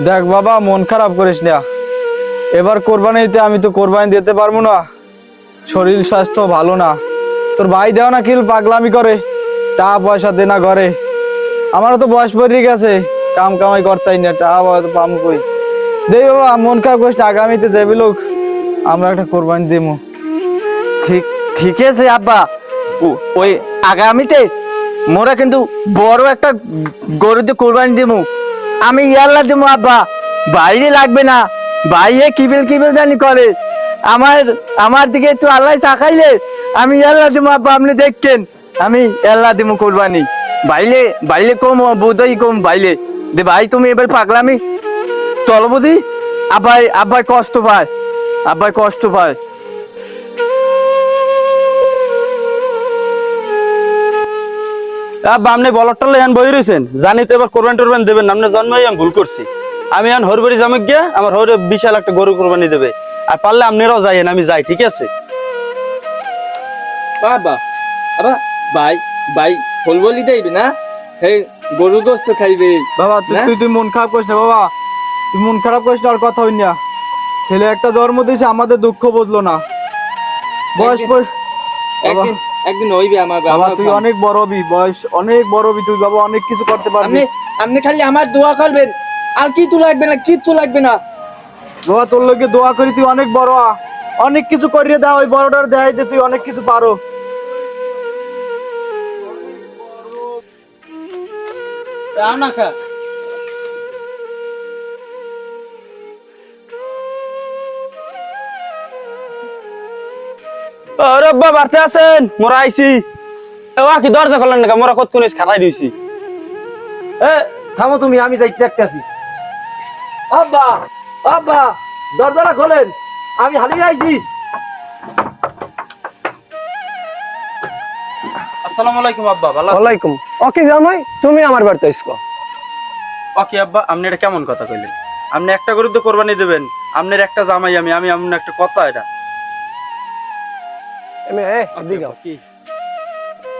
দেখ বাবা, মন খারাপ করিস না। এবার কোরবানিতে আমি তো কোরবানি দিতে পারবো না, শরীর স্বাস্থ্য ভালো না। তোর ভাই দেও না কিল পাগলামি করে, টাকা পয়সা দে না ঘরে। আমারও তো বয়স পড়ে গেছে, কাম কামাই করতেই না, টাকা পয়সা পাম কই। দে বাবা, মন খারাপ করিস না, আগামীতে যাবি লোক আমরা একটা কোরবানি দেবো। ঠিক ঠিক আছে আব্বা। ওই আগামীতে মোরা কিন্তু বড় একটা গরুতে কোরবানি দেবো। আমি ইয়াল্লা দেবো আব্বা, বাইরে লাগবে না। বাইরে কিবিল কিবিল জানি করে, আমার আমার দিকে একটু আল্লাহ তাকাইলে আমি ইয়াল্লা দেবো আব্বা। আপনি দেখছেন আমি ইয়াল্লা দেবো কোরবানি। বাইলে বাইলে কম বোধই কম বাইলে দে ভাই। তুমি এবার পাগলামি তলবদি। আব্বাই আব্বাই কষ্ট পায়, আব্বাই কষ্ট পায়। আব্বা আপনি বলরটা এখন বই রয়েছেন, জানি তো এবার কোরবানি টোরবানি দেবেন না। আপনার জন্মই আমি ভুল করছি। আমি এখন হরবাড়ি জামে গিয়ে আমার হরে বিশাল একটা গরু কোরবানি দেবে, আর পারলে আপনারাও যাইয়েন, আমি যাই, ঠিক আছে? বাবা আবা ভাই ভাই ফল বলি দেবে না, হে গরু গোস্ত খাইবে। বাবা তুই না? তুই তুই মন খারাপ করিস না বাবা, তুই মন খারাপ করিস না, আর কথা হই না। ছেলে একটা জন্ম দিয়েছে, আমাদের দুঃখ বুঝলো না। বয়স একদিন- পর বাবা, একদিন একদিন হইবে আমার বাবা তুই অনেক বড় হবি, বয়স অনেক বড় হবি তুই বাবা, অনেক কিছু করতে পারবি। আপনি আপনি খালি আমার দোয়া করবেন, আর কিছু লাগবে না, কিচ্ছু লাগবে না। বাবা তোর লোকে দোয়া করি, তুই অনেক বড় অনেক কিছু করিয়ে দাও, ওই বড়টার দেয় যে তুই অনেক কিছু পারো। না খা রব্বা বাড়তে আছেন, মোরা আইছি। কি দরজা খোলেন না, মোরা কত কোন খারাই দিয়েছি। এ থামো তুমি, আমি যাইতে আসি। আব্বা আব্বা দরজাটা খোলেন, আমি হারিয়ে আইছি। আসসালামু আলাইকুম আব্বা, ভালো আছেন? ওয়ালাইকুম। ওকে জামাই, তুমি আমার বাড়িতে আইছো? ওকে আব্বা, আপনি এটা কেমন কথা কইলেন? আপনি একটা গরু তো কোরবানি দেবেন, আপনার একটা জামাই আমি, আমি আপনার একটা কথা এটা। এদিকে কি